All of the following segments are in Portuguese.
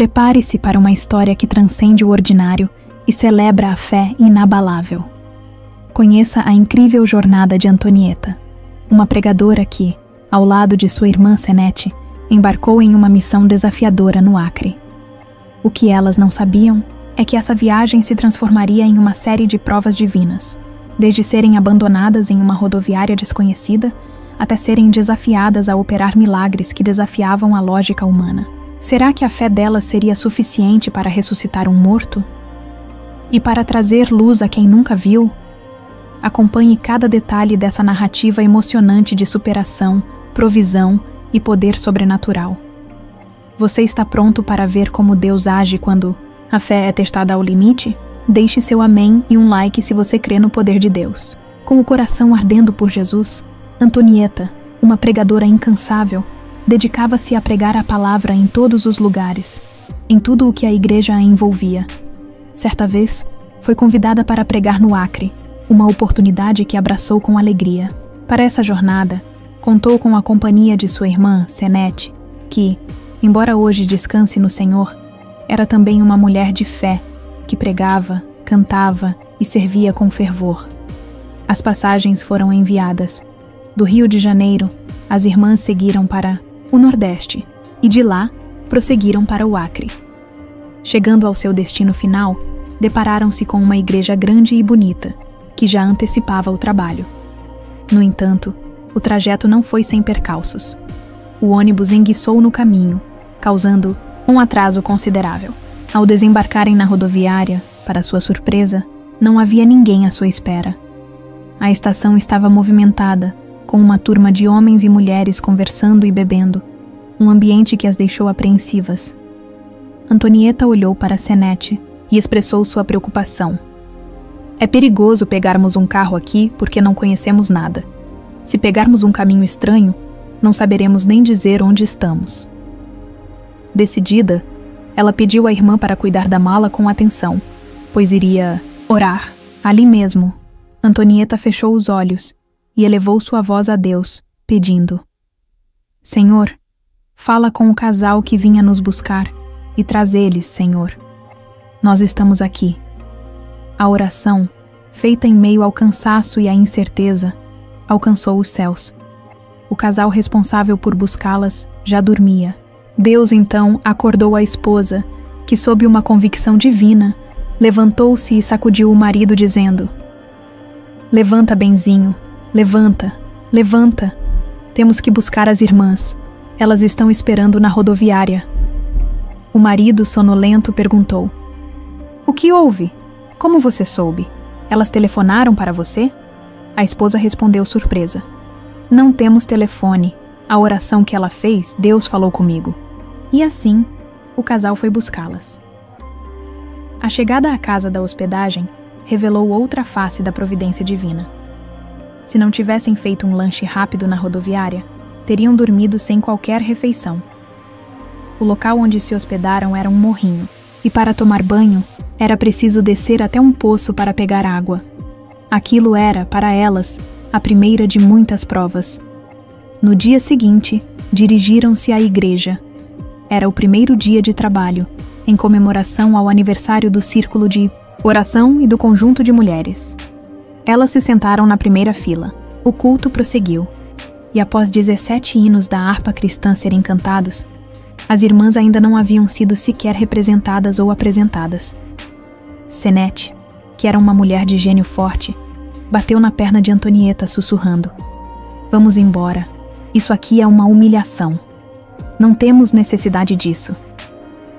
Prepare-se para uma história que transcende o ordinário e celebra a fé inabalável. Conheça a incrível jornada de Antonieta, uma pregadora que, ao lado de sua irmã Senete, embarcou em uma missão desafiadora no Acre. O que elas não sabiam é que essa viagem se transformaria em uma série de provas divinas, desde serem abandonadas em uma rodoviária desconhecida até serem desafiadas a operar milagres que desafiavam a lógica humana. Será que a fé delas seria suficiente para ressuscitar um morto? E para trazer luz a quem nunca viu? Acompanhe cada detalhe dessa narrativa emocionante de superação, provisão e poder sobrenatural. Você está pronto para ver como Deus age quando a fé é testada ao limite? Deixe seu amém e um like se você crê no poder de Deus. Com o coração ardendo por Jesus, Antonieta, uma pregadora incansável, dedicava-se a pregar a palavra em todos os lugares, em tudo o que a igreja a envolvia. Certa vez, foi convidada para pregar no Acre, uma oportunidade que abraçou com alegria. Para essa jornada, contou com a companhia de sua irmã, Senete, que, embora hoje descanse no Senhor, era também uma mulher de fé, que pregava, cantava e servia com fervor. As passagens foram enviadas. Do Rio de Janeiro, as irmãs seguiram para o Nordeste e de lá prosseguiram para o Acre. Chegando ao seu destino final, depararam-se com uma igreja grande e bonita, que já antecipava o trabalho. No entanto, o trajeto não foi sem percalços. O ônibus enguiçou no caminho, causando um atraso considerável. Ao desembarcarem na rodoviária, para sua surpresa, não havia ninguém à sua espera. A estação estava movimentada, com uma turma de homens e mulheres conversando e bebendo, um ambiente que as deixou apreensivas. Antonieta olhou para Senete e expressou sua preocupação. É perigoso pegarmos um carro aqui porque não conhecemos nada. Se pegarmos um caminho estranho, não saberemos nem dizer onde estamos. Decidida, ela pediu à irmã para cuidar da mala com atenção, pois iria orar. Ali mesmo, Antonieta fechou os olhos e elevou sua voz a Deus, pedindo: Senhor, fala com o casal que vinha nos buscar e traz eles, Senhor. Nós estamos aqui. A oração, feita em meio ao cansaço e à incerteza, alcançou os céus. O casal responsável por buscá-las já dormia. Deus então acordou a esposa, que sob uma convicção divina, levantou-se e sacudiu o marido dizendo: Levanta, benzinho, levanta, levanta. Temos que buscar as irmãs. Elas estão esperando na rodoviária. O marido, sonolento, perguntou: O que houve? Como você soube? Elas telefonaram para você? A esposa respondeu surpresa: Não temos telefone. A oração que ela fez, Deus falou comigo. E assim, o casal foi buscá-las. A chegada à casa da hospedagem revelou outra face da providência divina. Se não tivessem feito um lanche rápido na rodoviária, teriam dormido sem qualquer refeição. O local onde se hospedaram era um morrinho, e para tomar banho, era preciso descer até um poço para pegar água. Aquilo era, para elas, a primeira de muitas provas. No dia seguinte, dirigiram-se à igreja. Era o primeiro dia de trabalho, em comemoração ao aniversário do Círculo de Oração e do Conjunto de Mulheres. Elas se sentaram na primeira fila. O culto prosseguiu. E após 17 hinos da harpa cristã serem cantados, as irmãs ainda não haviam sido sequer representadas ou apresentadas. Senete, que era uma mulher de gênio forte, bateu na perna de Antonieta sussurrando: Vamos embora. Isso aqui é uma humilhação. Não temos necessidade disso.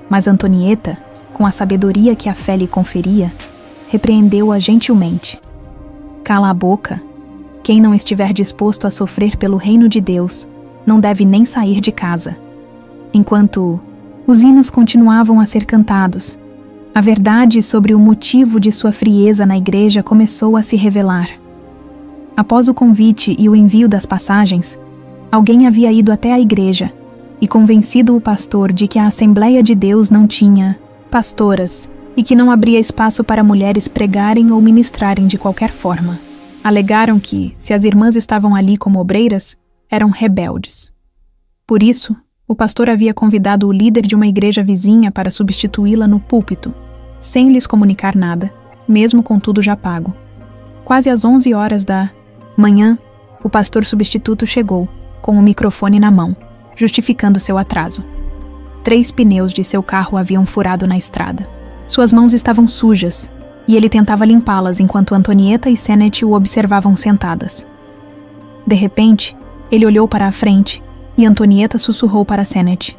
Mas Antonieta, com a sabedoria que a fé lhe conferia, repreendeu-a gentilmente. Cala a boca. Quem não estiver disposto a sofrer pelo reino de Deus, não deve nem sair de casa. Enquanto os hinos continuavam a ser cantados, a verdade sobre o motivo de sua frieza na igreja começou a se revelar. Após o convite e o envio das passagens, alguém havia ido até a igreja e convencido o pastor de que a Assembleia de Deus não tinha pastoras e que não abria espaço para mulheres pregarem ou ministrarem de qualquer forma. Alegaram que, se as irmãs estavam ali como obreiras, eram rebeldes. Por isso, O pastor havia convidado o líder de uma igreja vizinha para substituí-la no púlpito, sem lhes comunicar nada, mesmo com tudo já pago. Quase às 11 horas da manhã, o pastor substituto chegou, com o microfone na mão, justificando seu atraso. 3 pneus de seu carro haviam furado na estrada. Suas mãos estavam sujas, e ele tentava limpá-las enquanto Antonieta e Sennett o observavam sentadas. De repente, ele olhou para a frente, e Antonieta sussurrou para Sennett: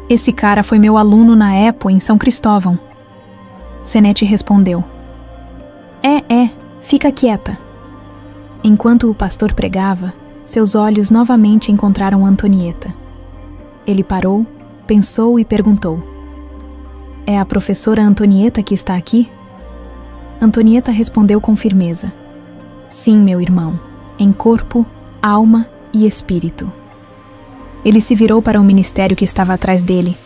"Esse cara foi meu aluno na EPO em São Cristóvão." Sennett respondeu: Fica quieta." Enquanto o pastor pregava, seus olhos novamente encontraram Antonieta. Ele parou, pensou e perguntou: "É a professora Antonieta que está aqui?" Antonieta respondeu com firmeza: "Sim, meu irmão, em corpo, alma e espírito." Ele se virou para o ministério que estava atrás dele,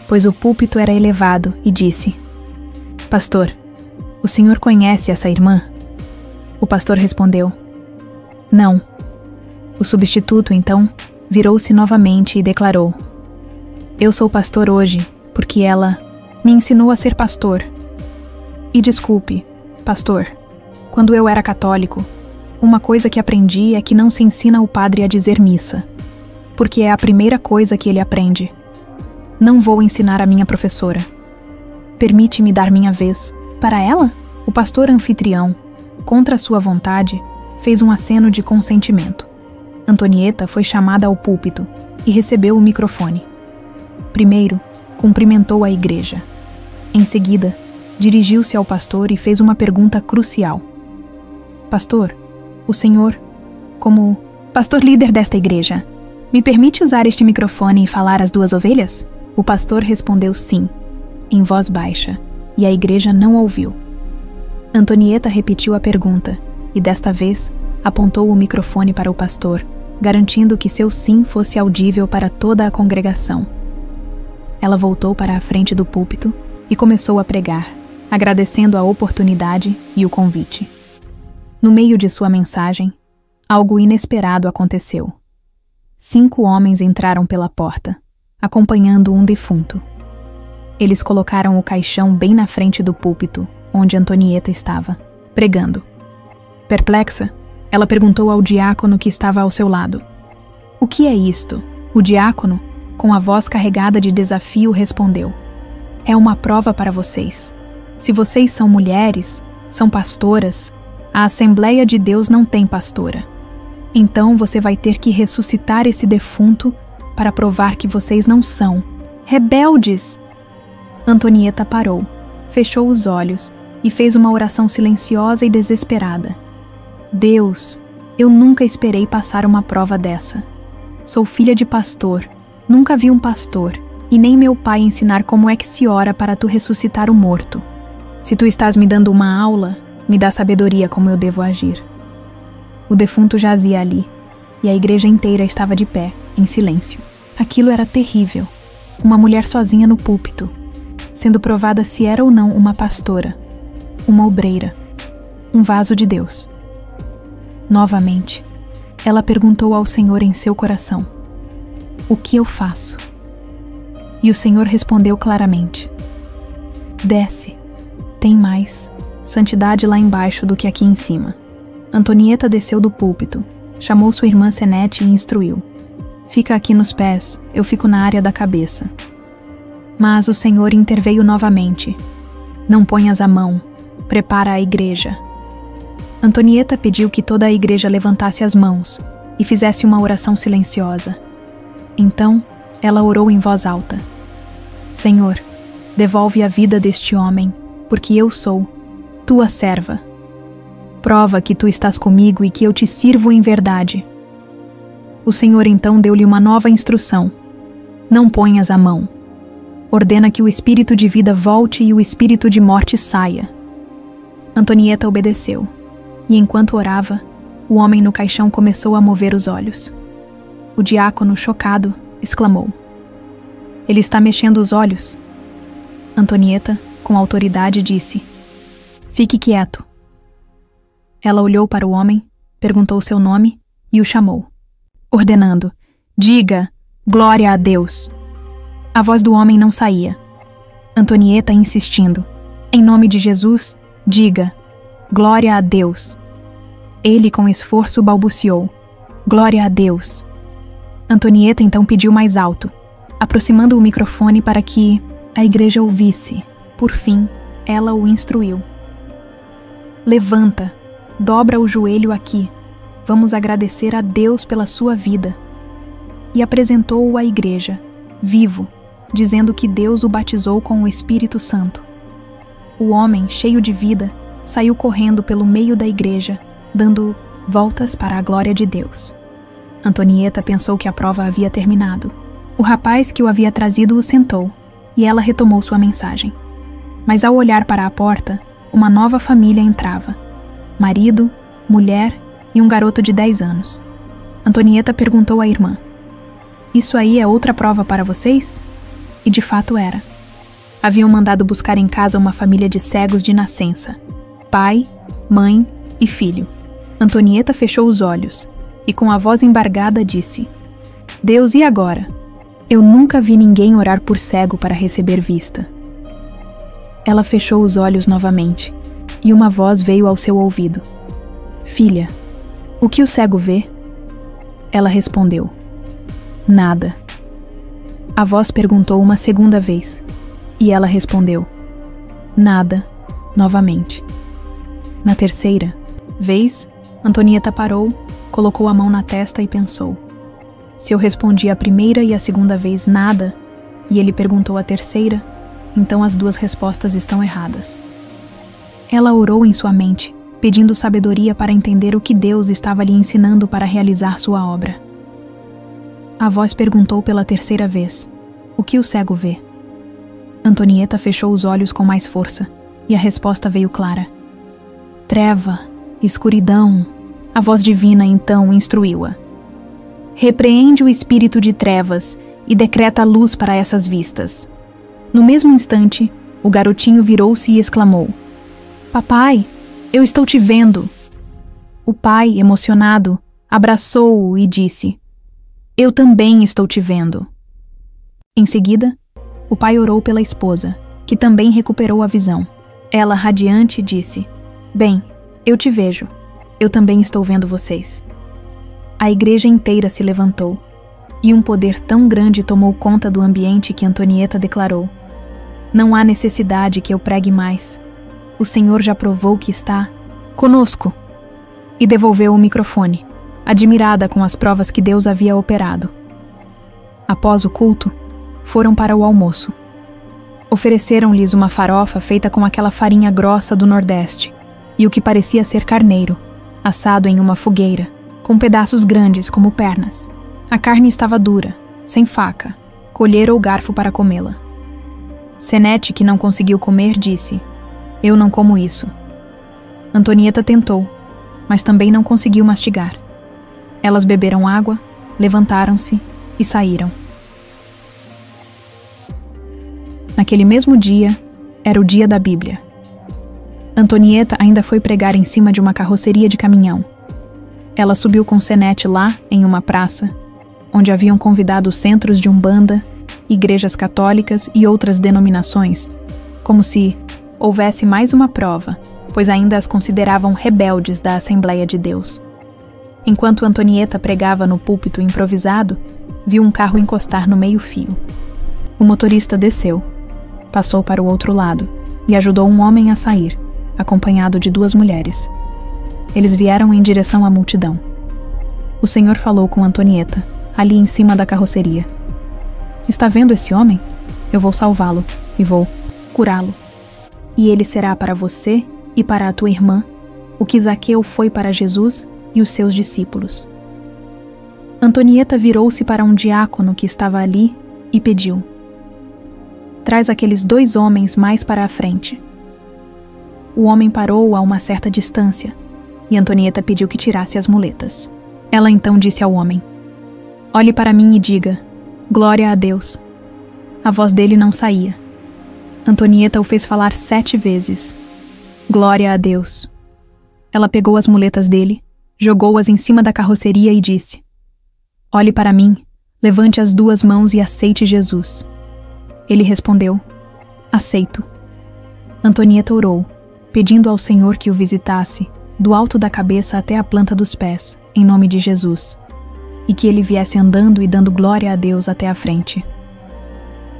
pois o púlpito era elevado, e disse: "Pastor, o senhor conhece essa irmã?" O pastor respondeu: "Não." O substituto, então, virou-se novamente e declarou: "Eu sou pastor hoje, porque ela me ensinou a ser pastor. E desculpe, pastor, quando eu era católico, uma coisa que aprendi é que não se ensina o padre a dizer missa, porque é a primeira coisa que ele aprende. Não vou ensinar a minha professora. Permite-me dar minha vez." Para ela, o pastor anfitrião, contra sua vontade, fez um aceno de consentimento. Antonieta foi chamada ao púlpito e recebeu o microfone. Primeiro, cumprimentou a igreja. Em seguida, dirigiu-se ao pastor e fez uma pergunta crucial: "Pastor, o senhor, como pastor líder desta igreja, me permite usar este microfone e falar às 2 ovelhas?" O pastor respondeu sim, em voz baixa, e a igreja não ouviu. Antonieta repetiu a pergunta, e desta vez apontou o microfone para o pastor, garantindo que seu sim fosse audível para toda a congregação. Ela voltou para a frente do púlpito e começou a pregar, agradecendo a oportunidade e o convite. No meio de sua mensagem, algo inesperado aconteceu. 5 homens entraram pela porta, acompanhando um defunto. Eles colocaram o caixão bem na frente do púlpito, onde Antonieta estava, pregando. Perplexa, ela perguntou ao diácono que estava ao seu lado: "O que é isto?" O diácono, com a voz carregada de desafio, respondeu: "É uma prova para vocês. Se vocês são mulheres, são pastoras, a Assembleia de Deus não tem pastora. Então você vai ter que ressuscitar esse defunto para provar que vocês não são rebeldes." Antonieta parou, fechou os olhos e fez uma oração silenciosa e desesperada. "Deus, eu nunca esperei passar uma prova dessa. Sou filha de pastor, nunca vi um pastor, e nem meu pai ensinar como é que se ora para tu ressuscitar o morto. Se tu estás me dando uma aula, me dá sabedoria como eu devo agir." O defunto jazia ali, e a igreja inteira estava de pé, em silêncio. Aquilo era terrível. Uma mulher sozinha no púlpito, sendo provada se era ou não uma pastora, uma obreira, um vaso de Deus. Novamente, ela perguntou ao Senhor em seu coração: "O que eu faço?" E o Senhor respondeu claramente: "Desce, tem mais santidade lá embaixo do que aqui em cima." Antonieta desceu do púlpito, chamou sua irmã Sennett e instruiu: "Fica aqui nos pés, eu fico na área da cabeça." Mas o Senhor interveio novamente: "Não ponhas a mão, prepara a igreja." Antonieta pediu que toda a igreja levantasse as mãos e fizesse uma oração silenciosa. Então, ela orou em voz alta: "Senhor, devolve a vida deste homem, porque eu sou tua serva. Prova que tu estás comigo e que eu te sirvo em verdade." O Senhor então deu-lhe uma nova instrução: "Não ponhas a mão. Ordena que o espírito de vida volte e o espírito de morte saia." Antonieta obedeceu, e enquanto orava, o homem no caixão começou a mover os olhos. O diácono, chocado, exclamou: "Ele está mexendo os olhos." Antonieta, com autoridade, disse: "Fique quieto." Ela olhou para o homem, perguntou seu nome e o chamou, ordenando: "Diga, Glória a Deus! A voz do homem não saía. Antonieta insistindo. Em nome de Jesus, diga: Glória a Deus! Ele com esforço balbuciou: Glória a Deus! Antonieta então pediu mais alto, aproximando o microfone para que a igreja ouvisse. Por fim, ela o instruiu. Levanta, dobra o joelho aqui. Vamos agradecer a Deus pela sua vida. E apresentou-o à igreja, vivo, dizendo que Deus o batizou com o Espírito Santo. O homem, cheio de vida, saiu correndo pelo meio da igreja, dando voltas para a glória de Deus. Antonieta pensou que a prova havia terminado. O rapaz que o havia trazido o sentou, e ela retomou sua mensagem. Mas ao olhar para a porta, uma nova família entrava. Marido, mulher e um garoto de 10 anos. Antonieta perguntou à irmã: Isso aí é outra prova para vocês? E de fato era. Haviam mandado buscar em casa uma família de cegos de nascença. Pai, mãe e filho. Antonieta fechou os olhos e com a voz embargada disse: Deus, e agora? Eu nunca vi ninguém orar por cego para receber vista. Ela fechou os olhos novamente e uma voz veio ao seu ouvido: Filha, o que o cego vê? Ela respondeu: Nada. A voz perguntou uma segunda vez e ela respondeu: Nada, novamente. Na terceira vez, Antonieta parou, colocou a mão na testa e pensou: se eu respondi a primeira e a segunda vez nada, e ele perguntou a terceira, então as duas respostas estão erradas. Ela orou em sua mente, pedindo sabedoria para entender o que Deus estava lhe ensinando para realizar sua obra. A voz perguntou pela terceira vez: o que o cego vê? Antonieta fechou os olhos com mais força, e a resposta veio clara: treva, escuridão. A voz divina então instruiu-a: repreende o espírito de trevas e decreta luz para essas vistas. No mesmo instante, o garotinho virou-se e exclamou: papai, eu estou te vendo. O pai, emocionado, abraçou-o e disse: eu também estou te vendo. Em seguida, o pai orou pela esposa, que também recuperou a visão. Ela, radiante, disse: bem, eu te vejo. Eu também estou vendo vocês. A igreja inteira se levantou, e um poder tão grande tomou conta do ambiente que Antonieta declarou: não há necessidade que eu pregue mais. O Senhor já provou que está conosco. E devolveu o microfone, admirada com as provas que Deus havia operado. Após o culto, foram para o almoço. Ofereceram-lhes uma farofa feita com aquela farinha grossa do Nordeste, e o que parecia ser carneiro, assado em uma fogueira, com pedaços grandes como pernas. A carne estava dura, sem faca, colher ou garfo para comê-la. Senete, que não conseguiu comer, disse: eu não como isso. Antonieta tentou, mas também não conseguiu mastigar. Elas beberam água, levantaram-se e saíram. Naquele mesmo dia, era o dia da Bíblia. Antonieta ainda foi pregar em cima de uma carroceria de caminhão. Ela subiu com Senete lá, em uma praça, onde haviam convidado centros de umbanda, igrejas católicas e outras denominações, como se houvesse mais uma prova, pois ainda as consideravam rebeldes da Assembleia de Deus. Enquanto Antonieta pregava no púlpito improvisado, viu um carro encostar no meio-fio. O motorista desceu, passou para o outro lado e ajudou um homem a sair, acompanhado de 2 mulheres. Eles vieram em direção à multidão. O Senhor falou com Antonieta, ali em cima da carroceria: está vendo esse homem? Eu vou salvá-lo e vou curá-lo. E ele será para você e para a tua irmã o que Zaqueu foi para Jesus e os seus discípulos. Antonieta virou-se para um diácono que estava ali e pediu: traz aqueles 2 homens mais para a frente. O homem parou a uma certa distância, e Antonieta pediu que tirasse as muletas. Ela então disse ao homem: olhe para mim e diga: glória a Deus. A voz dele não saía. Antonieta o fez falar 7 vezes: glória a Deus. Ela pegou as muletas dele, jogou-as em cima da carroceria e disse: olhe para mim, Levante as 2 mãos e aceite Jesus. Ele respondeu: aceito. Antonieta orou, pedindo ao Senhor que o visitasse, do alto da cabeça até a planta dos pés, em nome de Jesus, e que ele viesse andando e dando glória a Deus até a frente.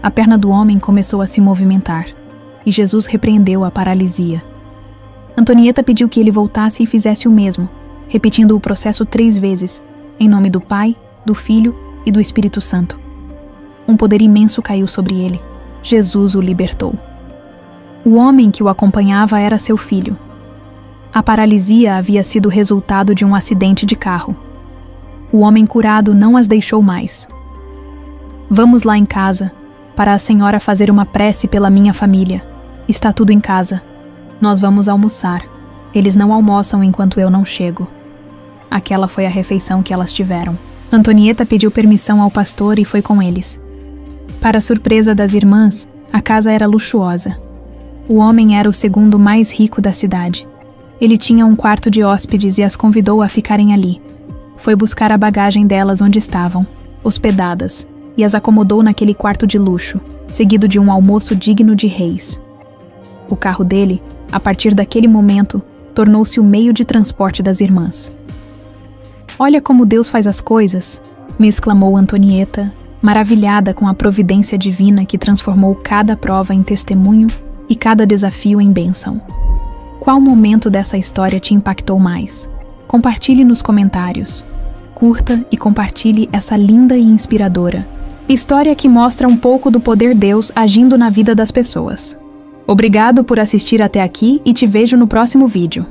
A perna do homem começou a se movimentar, e Jesus repreendeu a paralisia. Antonieta pediu que ele voltasse e fizesse o mesmo, repetindo o processo 3 vezes, em nome do Pai, do Filho e do Espírito Santo. Um poder imenso caiu sobre ele. Jesus o libertou. O homem que o acompanhava era seu filho. A paralisia havia sido resultado de um acidente de carro. O homem curado não as deixou mais. Vamos lá em casa, para a senhora fazer uma prece pela minha família. Está tudo em casa. Nós vamos almoçar. Eles não almoçam enquanto eu não chego. Aquela foi a refeição que elas tiveram. Antonieta pediu permissão ao pastor e foi com eles. Para surpresa das irmãs, a casa era luxuosa. O homem era o segundo mais rico da cidade. Ele tinha um quarto de hóspedes e as convidou a ficarem ali. Foi buscar a bagagem delas onde estavam, hospedadas, e as acomodou naquele quarto de luxo, seguido de um almoço digno de reis. O carro dele, a partir daquele momento, tornou-se o meio de transporte das irmãs. Olha como Deus faz as coisas, me exclamou Antonieta, maravilhada com a providência divina que transformou cada prova em testemunho e cada desafio em bênção. Qual momento dessa história te impactou mais? Compartilhe nos comentários. Curta e compartilhe essa linda e inspiradora história que mostra um pouco do poder Deus agindo na vida das pessoas. Obrigado por assistir até aqui e te vejo no próximo vídeo.